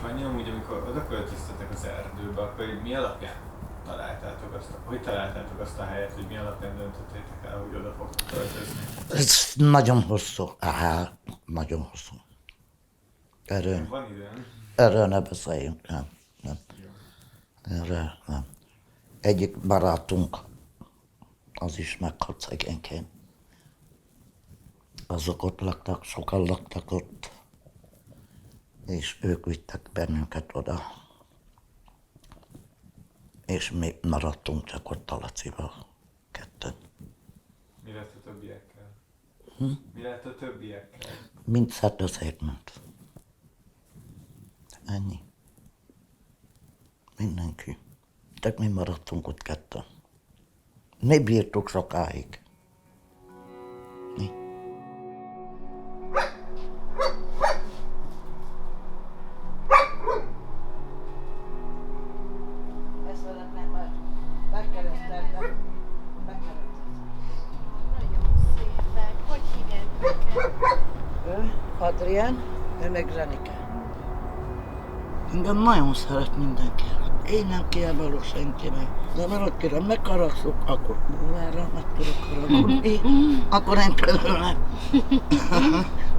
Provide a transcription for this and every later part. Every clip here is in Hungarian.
Fanyi, amúgy amikor oda költöztetek az erdőbe, akkor mi alapján találtátok azt a helyet, hogy mi alapján döntöttétek el, hogy oda fogtok költözni? Ez nagyon hosszú. Nagyon hosszú. Van időn? Erről ne beszéljünk, nem. Erről nem. Egyik barátunk, az is meghalt szegényként. Azok ott laktak, sokan laktak ott, és ők vittek bennünket oda. És mi maradtunk csak ott a Lacival, ketten. Mi lett a többiekkel? Mi lett a többiekkel? Mind szerdeszét ment. Ennyi. Mindenki. Csak mi maradtunk ott ketten. Mi bírtuk sokáig. Mi? Ezt szeretném már megkeresztelni. Nagyon szépek. Hogy hívják őket? Ő, Adrián, ő meg Zsenike. Engem nagyon szeret mindenki. Én nem kiállok senkivel. De valakire megharagszok, akkor kurvára meg tudok haragudni. Akkor én például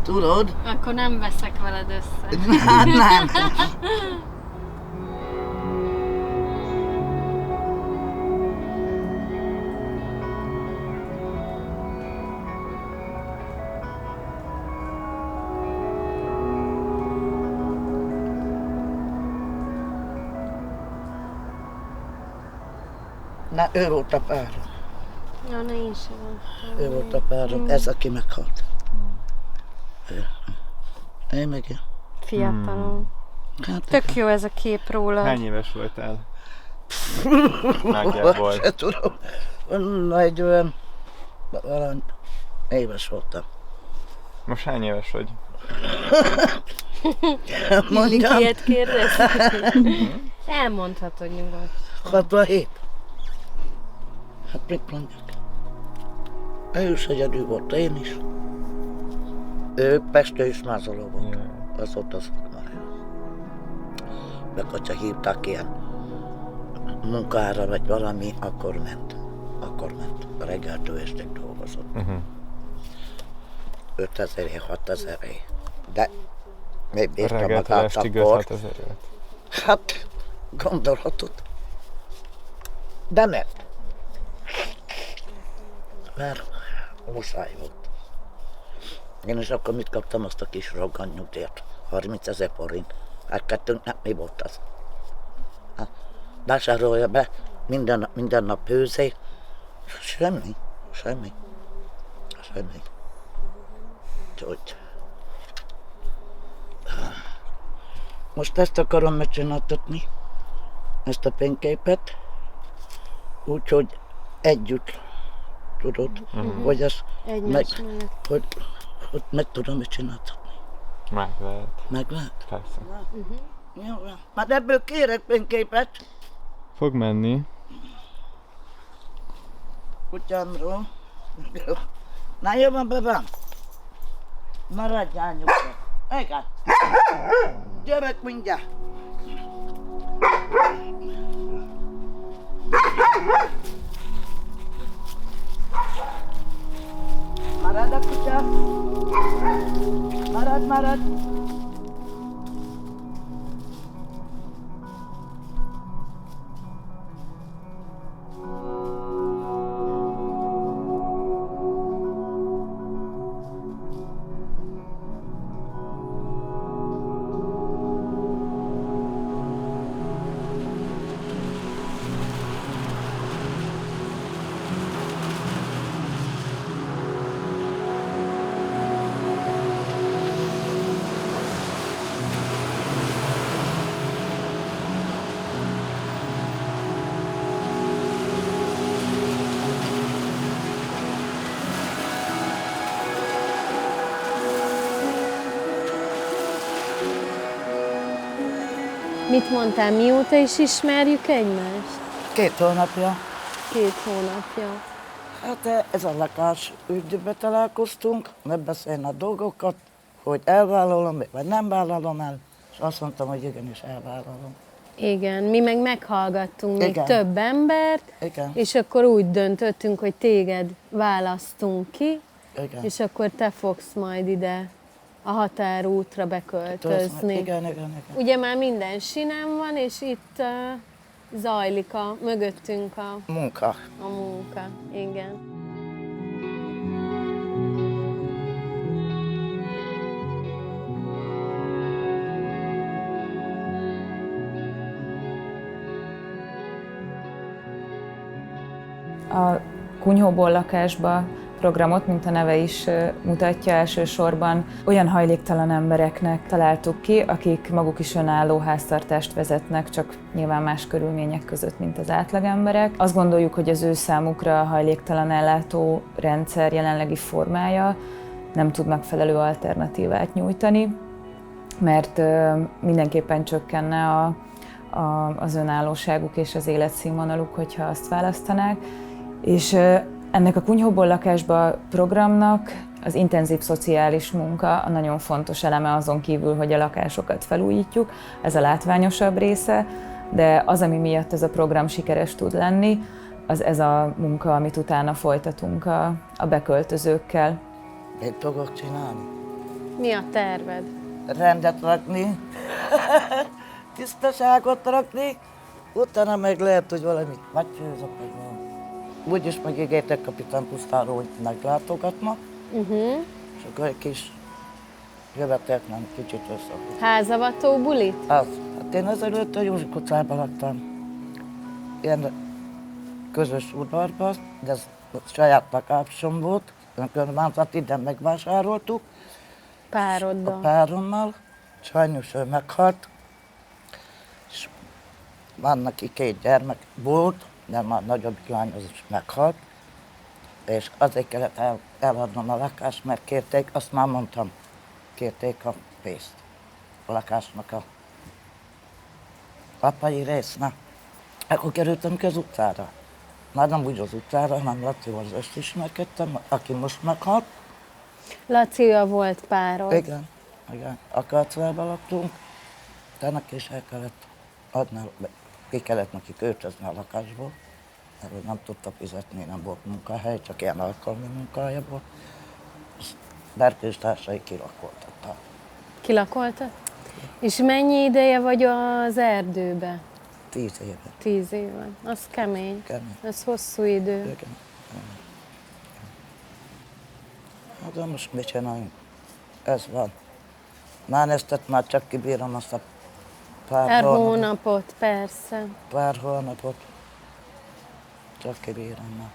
tudod? Akkor nem veszek veled össze. Hát nem. Na, ő volt a párom. Ja, ne én sem voltam. Ő volt a párom. Ez, aki meghalt. Én meg én. Fiatalon. Hát, Tök jó ez a kép róla. Hány éves voltál? Nagyjából. Nagyjából. Se tudom. Egy olyan... Valami éves voltam. Most hány éves vagy? Mondjam, Ilyet kérdez? Elmondhatod nyugodt. 67. Hát mit mondjak? Ő is egyedül volt, én is. Ő Pestő is mázoló volt. Az ott a szakmája. Meg hogyha hívták ilyen munkára vagy valami, akkor ment. Reggeltől estig dolgozott. 5000, 6000. De még bírta Reggeltől magát estig akkor. 5000 évet. Hát, gondolhatod. De nem. Mert muszáj volt. Én is akkor mit kaptam azt a kis rogganyugdíjat? 30 000 forint. Hát kettőnknek mi volt az? Hát, vásárolja be minden nap hőzé. Semmi. Úgy. Most ezt akarom megcsináltatni, ezt a fényképet, úgyhogy együtt, tudod, hogy ezt Egymás mellett. hogy meg tudom csináltatni. Meg lehet. Persze. Persze. Jó, már ebből kérek fényképet, Fog menni. kutyámról. Na jó van, babám. Maradjál nyugta. Igen. Gyerek mindjárt. Marad a kutya. Marad. Mit mondtál, mióta is ismerjük egymást? 2 hónapja. 2 hónapja. Hát ez a lakás ügybe találkoztunk, megbeszélni a dolgokat, hogy elvállalom, vagy nem vállalom el. És azt mondtam, hogy igenis elvállalom. Igen, mi meg meghallgattunk még Igen. több embert, Igen. és akkor úgy döntöttünk, hogy téged választunk ki, Igen. és akkor te fogsz majd ide a határútra beköltözni. Igen. Ugye már minden sinem van, és itt zajlik mögöttünk a Munka. munka. Igen. A Kunyhóból lakásba programot, mint a neve is mutatja, elsősorban olyan hajléktalan embereknek találtuk ki, akik maguk is önálló háztartást vezetnek, csak nyilván más körülmények között, mint az átlagemberek. Azt gondoljuk, hogy az ő számukra a hajléktalan ellátó rendszer jelenlegi formája nem tud megfelelő alternatívát nyújtani, mert mindenképpen csökkenne az önállóságuk és az életszínvonaluk, hogyha azt választanák. És ennek a Kunyhóból lakásba programnak az intenzív szociális munka a nagyon fontos eleme, azon kívül, hogy a lakásokat felújítjuk, ez a látványosabb része, de az, ami miatt ez a program sikeres tud lenni, az ez a munka, amit utána folytatunk a beköltözőkkel. Mit fogok csinálni? Mi a terved? Rendet rakni, tisztaságot rakni, utána meg lehet, hogy valamit megfőzök, vagy valami. Úgyis megígértek kapitán Pusztáról, hogy meglátogatnak, és akkor egy kis jövetet nem kicsit össze. Házavató buli? Hát én ezelőtt a József utcában laktam. Ilyen közös udvarban, de ez saját lakásom volt. Önkormányzat ide megvásároltuk. A Pároddal. párommal. Sajnos ő meghalt. És van neki 2 gyermek volt, de már nagyobb lány az is meghalt. És azért kellett eladnom a lakást, mert kérték, azt már mondtam, kérték a pénzt a lakásnak a apai résznek. Akkor kerültem ki az utcára. Már nem úgy az utcára, hanem Lacival összeismerkedtem, aki most meghalt. Lacia volt párod. Igen. A karcában laktunk, utána is el kellett adni, ki kellett neki költözni a lakásból, mert nem tudta fizetni, nem volt munkahely, csak ilyen alkalmi munkája volt. Berkőstársai kilakoltatták. Kilakoltad? És mennyi ideje vagy az erdőbe? 10 éve. 10 éve. Az kemény. Kemény. Ez hosszú idő. Igen. Hát de most mit csináljunk? Ez van. Már ezt már csak kibírom azt a Pár hónapot, persze. Pár hónapot. Csak kibírom már.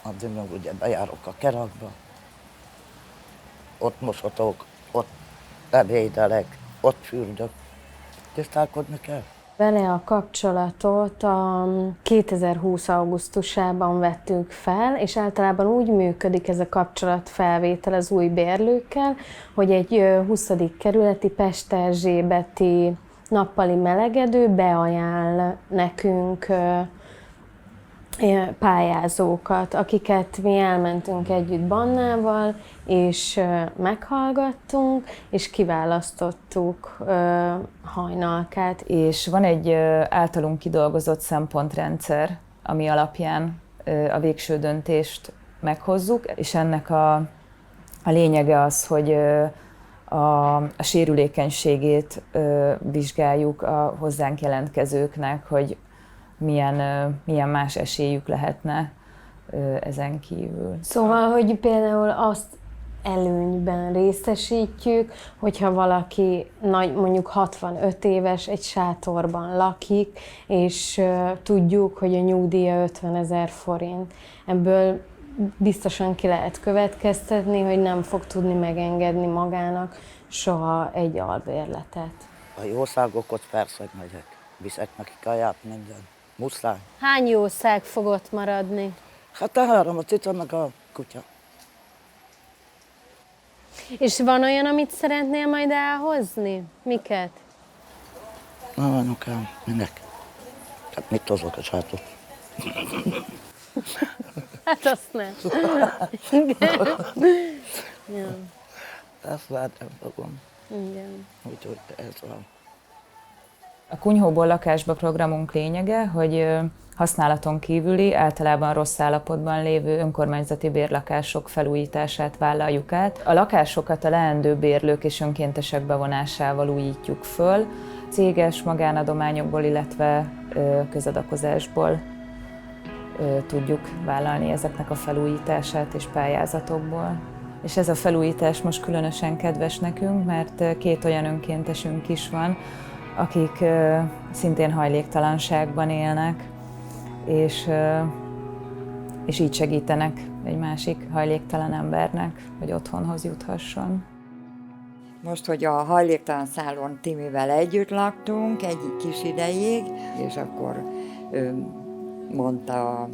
Addig meg ugye bejárok a kerakba. Ott mosotok, ott ebédelek, ott fürdök. Tisztálkodni kell. Vele a kapcsolatot a 2020. augusztusában vettük fel, és általában úgy működik ez a kapcsolatfelvétel az új bérlőkkel, hogy egy 20. kerületi Pesterzsébeti nappali melegedő beajánl nekünk pályázókat, akiket mi elmentünk együtt Bannával, és meghallgattunk, és kiválasztottuk Hajnalkát. És van egy általunk kidolgozott szempontrendszer, ami alapján a végső döntést meghozzuk, és ennek a lényege az, hogy a sérülékenységét vizsgáljuk a hozzánk jelentkezőknek, hogy milyen más esélyük lehetne ezen kívül. Szóval, hogy például azt előnyben részesítjük, hogyha valaki mondjuk 65 éves, egy sátorban lakik, és tudjuk, hogy a nyugdíja 50 000 forint. Ebből biztosan ki lehet következtetni, hogy nem fog tudni megengedni magának soha egy albérletet. A jószágokhoz persze, hogy megyek. Viszek neki kaját, minden. Muszáj. Hány jószág fog ott maradni? Hát a 3, a cica meg a kutya. És van olyan, amit szeretnél majd elhozni? Miket? Na, anyukám, minek? Hát mit hozok a sátot? Hát azt nem. Ja. Ezt már nem fogom. Igen. Úgyhogy ez van. A Kunyhóból lakásba programunk lényege, hogy használaton kívüli, általában rossz állapotban lévő önkormányzati bérlakások felújítását vállaljuk át. A lakásokat a leendő bérlők és önkéntesek bevonásával újítjuk föl, céges magánadományokból, illetve közadakozásból tudjuk vállalni ezeknek a felújítását és pályázatokból. És ez a felújítás most különösen kedves nekünk, mert 2 olyan önkéntesünk is van, akik szintén hajléktalanságban élnek, és így segítenek egy másik hajléktalan embernek, hogy otthonhoz juthasson. Most, hogy a hajléktalan szállón Timivel együtt laktunk egy kis ideig, és akkor mondta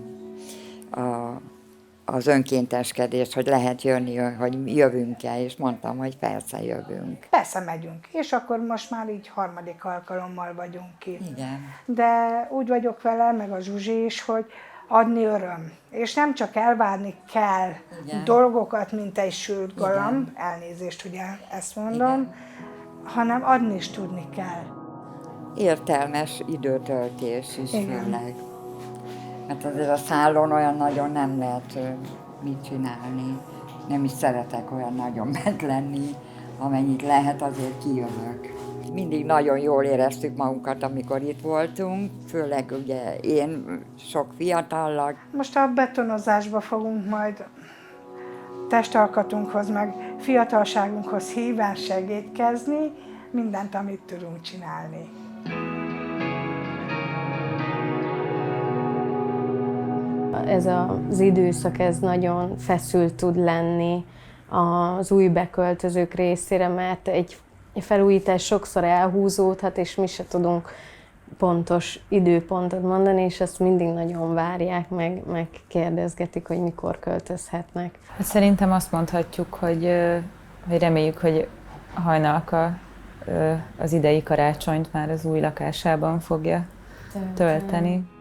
az önkénteskedést, hogy lehet jönni, hogy jövünk-e, és mondtam, hogy persze jövünk. Persze megyünk, és akkor most már így 3. alkalommal vagyunk itt. Igen. De úgy vagyok vele, meg a Zsuzsi is, hogy adni öröm. És nem csak elvárni kell Igen. dolgokat, mint egy sült galamb, elnézést, hogy ezt mondom, Igen. hanem adni is tudni kell. Értelmes időtöltés is Igen. főleg. Mert azért a szállón olyan nagyon nem lehet mit csinálni. Nem is szeretek olyan nagyon bent lenni, amennyit lehet, azért kijövök. Mindig nagyon jól éreztük magunkat, amikor itt voltunk, főleg ugye én sok fiatallal. Most a betonozásba fogunk majd testalkatunkhoz, meg fiatalságunkhoz híven segítkezni, mindent, amit tudunk csinálni. Ez az időszak, ez nagyon feszült tud lenni az új beköltözők részére, mert egy felújítás sokszor elhúzódhat, és mi se tudunk pontos időpontot mondani, és ezt mindig nagyon várják, meg kérdezgetik, hogy mikor költözhetnek. Hát szerintem azt mondhatjuk, hogy reméljük, hogy a Hajnalka az idei karácsonyt már az új lakásában fogja tölteni.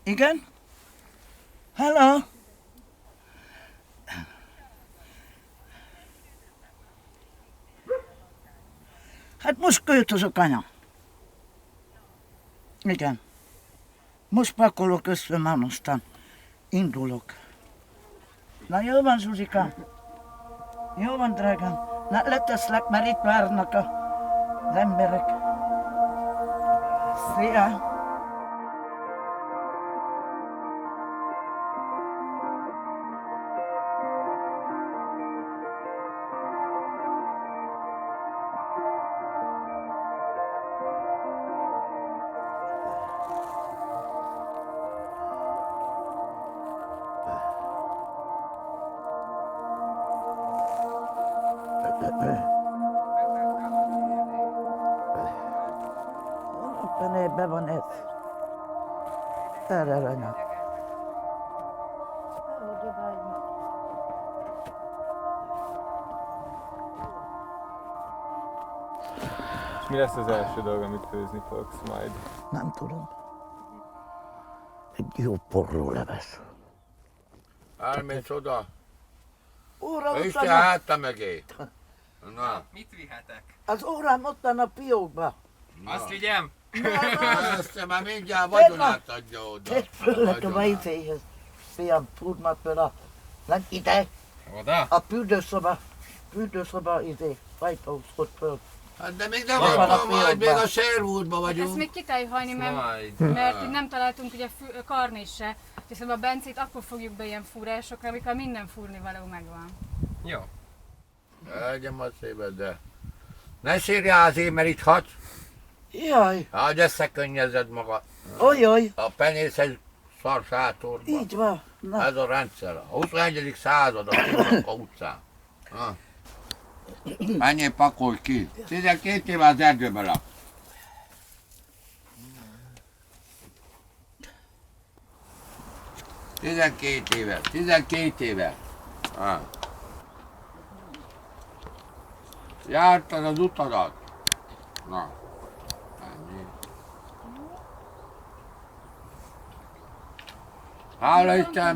Igen? Hello? Hát most költözök, anya. Igen. Most pakolok össze, már aztán indulok. Na jó van, Zsuzsika. Jó van, drágám. Na leteszlek, mert itt várnak az emberek. Szia! Hol fenében van ez? Erre anya. És mi lesz az első dolog, amit főzni fogsz majd? Nem tudom. Egy jó porróleves. Elmész oda, Óra és ott te van a... hátta mögé. Na, Mit vihetek? Az órám ott van a fiókba. Azt vigyem? azt már mindjárt vagyonát adja oda. Tedd föl nekem a Vagyonát. izéhez. Fiam, fúrd föl a... Nem, ide! Oda? A fürdőszoba izé. Fajtózkod föl. Hát de még nem Van a van, majd még fiókban. a Sherwoodban Hát ezt vagyunk. még ki kell hajni, Majd. mert így nem találtunk ugye karnést se. Viszont a bencét akkor fogjuk be ilyen fúrásokra, amikor minden fúrnivaló megvan. Jó. Legyen ma szépen, de ne sírjál azért, mert itt hatsz. Jaj, Hát összekönnyezed magad. ojoj, A penészes szar sátorban. így van. Na, Ez a rendszer. A 21. század a Kimonka utcán. Ha. Menjél, pakolj ki. 12 éve az erdőben lak. Tizenkét éve. Ha. Jártad az utadat. Na. Ennyi. Hála Isten,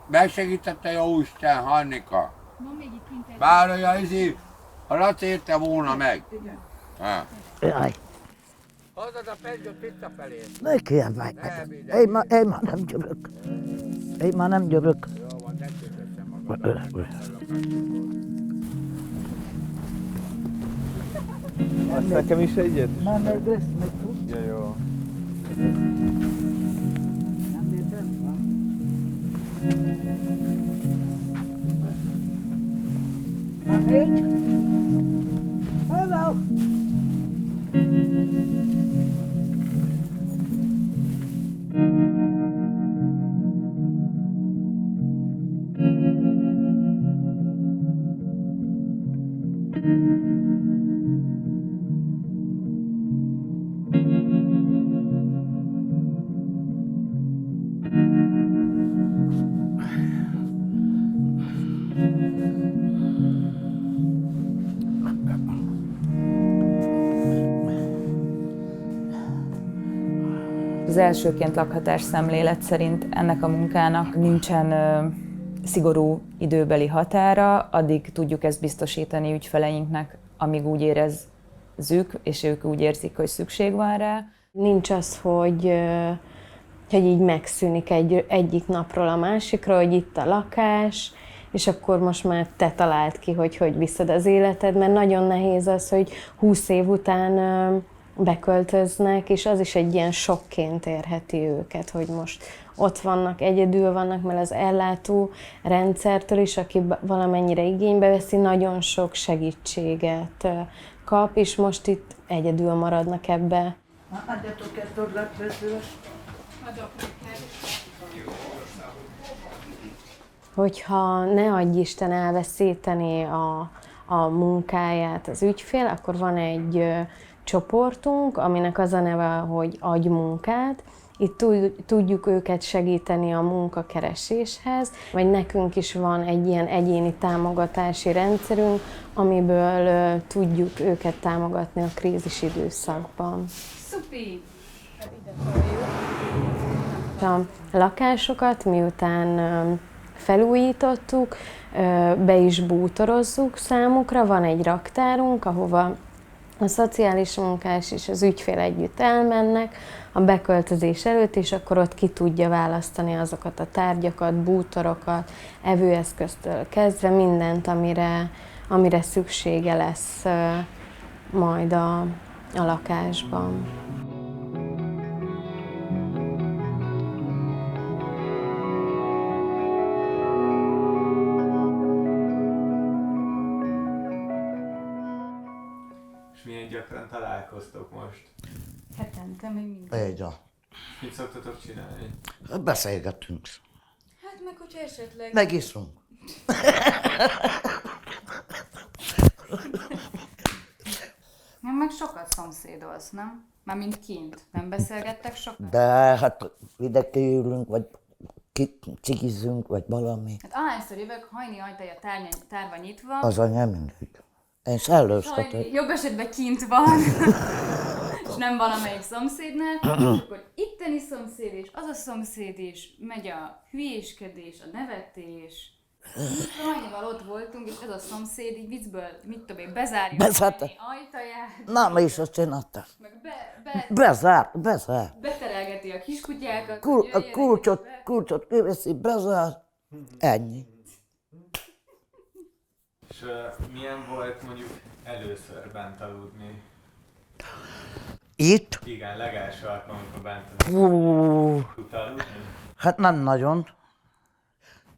megsegítette jó Isten, Hannika. Van még itt kint egy... Bár olyan a Laci érte volna meg. Ha. jaj, Hozod a pezsőt visszafelé. ne kiabálj Ne meg. ebédelj. Én már nem gyövök. Én már nem gyövök. Jó van, ne kötözzem magad. Azt nekem is egyet? Már meg lesz, meg tud. Ja, jó. Hello. Az elsőként lakhatás szemlélet szerint ennek a munkának nincsen szigorú időbeli határa, addig tudjuk ezt biztosítani ügyfeleinknek, amíg úgy érezzük, és ők úgy érzik, hogy szükség van rá. Nincs az, hogy így megszűnik egyik napról a másikra, hogy itt a lakás, és akkor most már te találd ki, hogy viszed az életed, mert nagyon nehéz az, hogy 20 év után beköltöznek, és az is egy ilyen sokként érheti őket, hogy most ott vannak, egyedül vannak, mert az ellátó rendszertől is, aki valamennyire igénybe veszi, nagyon sok segítséget kap, és most itt egyedül maradnak ebbe. Adjatok ezt a lepezőt. Hogyha ne adj Isten elveszíteni a munkáját az ügyfél, akkor van egy csoportunk, aminek az a neve, hogy Adj munkát. Itt tudjuk őket segíteni a munkakereséshez, vagy nekünk is van egy ilyen egyéni támogatási rendszerünk, amiből tudjuk őket támogatni a krízis időszakban. Szupi! A lakásokat miután felújítottuk, be is bútorozzuk számukra, van egy raktárunk, ahova a szociális munkás és az ügyfél együtt elmennek a beköltözés előtt, és akkor ott ki tudja választani azokat a tárgyakat, bútorokat, evőeszköztől kezdve mindent, amire szüksége lesz majd a lakásban. És milyen gyakran találkoztok most? Hetente még mindig. Így van. Mit szoktatok csinálni? Beszélgetünk. Hát meg, hogyha esetleg... Megiszunk. Nem, meg sokat szomszédolsz, nem? Mármint kint. Nem beszélgettek sokat? De hát ide kiülünk, vagy cigizzünk, vagy valami. Hát ahányszor jövök, Hajni ajtaja tárva nyitva, Az a nem mindig. Én szellőztetek. Hajni jobb esetben kint van, és nem valamelyik szomszédnál, és akkor itteni szomszéd és az a szomszéd is, megy a hülyéskedés, a nevetés. Hajnival ott voltunk, és ez a szomszéd így viccből, mit tudom én, bezárja Bezárta. Hajni ajtaját, Na, mi is azt csináltam. meg Bezár. beterelgeti a kiskutyákat, A hogy jöjjenek be. kulcsot kiveszi, bezár. Ennyi. És milyen volt mondjuk először bent aludni? Itt? Igen, legelső alkalom, amikor bent tudtál aludni? Hát nem nagyon,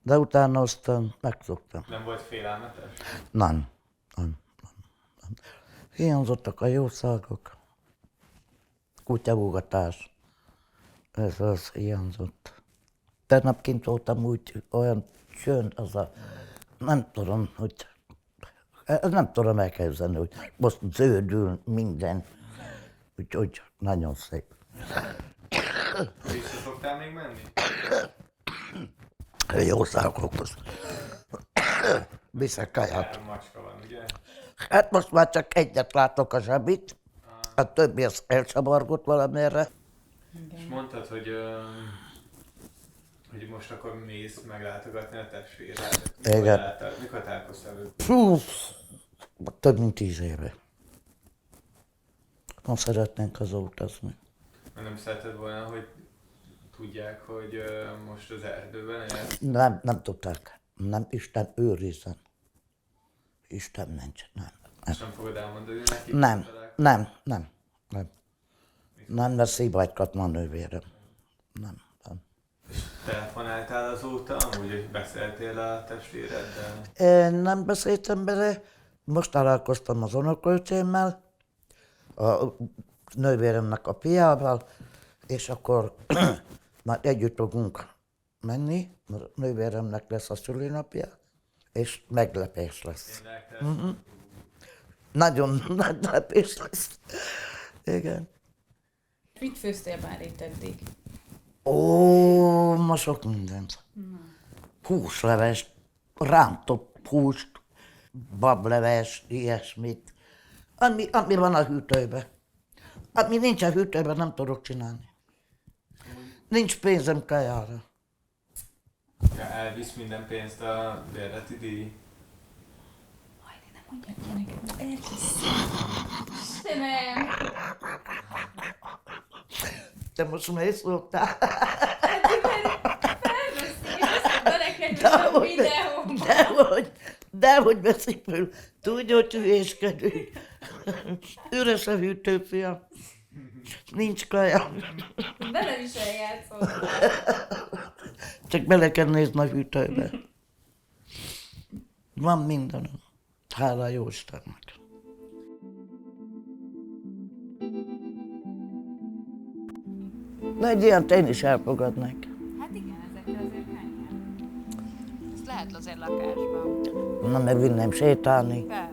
de utána aztán megszoktam. Nem volt félelmetes? Nem. Hiányzottak a jószágok, kutyavúgatás, ez az hiányzott. Tegnap kint voltam úgy, olyan csönd, az a, nem tudom, hogy, nem tudom elképzelni, hogy most zöldül minden, úgyhogy nagyon szép. Vissza szoktál még menni? A jószágokhoz. Viszek kaját. Három macska van, ugye? Hát most már csak egyet látok a zsebit, a többi az elcsavargott valamire. És mondtad, hogy most akkor mész meglátogatni a testvéredet. Igen. Mikor találkoztál velük? Fú, több mint 10 éve. Nem szeretnénk hazautazni. Nem szereted volna, hogy tudják, hogy most az erdőben élsz? Nem tudták. Nem, Isten őrizzen. Isten nincs, nem. És nem fogod elmondani nekik? Nem. Nem, de szívvágy kapna a nővérem. Nem. Telefonáltál azóta, amúgy, hogy beszéltél a testvéreddel? Én nem beszéltem bele, most találkoztam az unokaöcsémmel, a nővéremnek a fiával, és akkor már együtt fogunk menni, mert a nővéremnek lesz a szülinapja, és meglepés lesz. Nagyon meglepés lesz. Igen. Mit főztél már itt eddig? Ó, ma sok mindent. Húsleves, rántott húst, bableves, ilyesmit. Ami van a hűtőben. Ami nincs a hűtőben, nem tudok csinálni. Nincs pénzem kajára. Ja, elvisz minden pénzt a bérleti díj. Te nem! Te most mész szoktál? Felveszik, és azt mondta neked, hogy a videó. Dehogy veszik föl. Tudja, hogy hülyéskedünk. Üres a hűtő, fiam. Nincs kaja. De nem is eljátszott. Csak bele kell nézni a hűtőbe. Van mindenem. Hála jó Istennek. Na, egy ilyent én is elfogadnék. Hát igen, ezekkel azért könnyen. Ezt lehet azért lakásban. Na, meg vinném sétálni. Persze.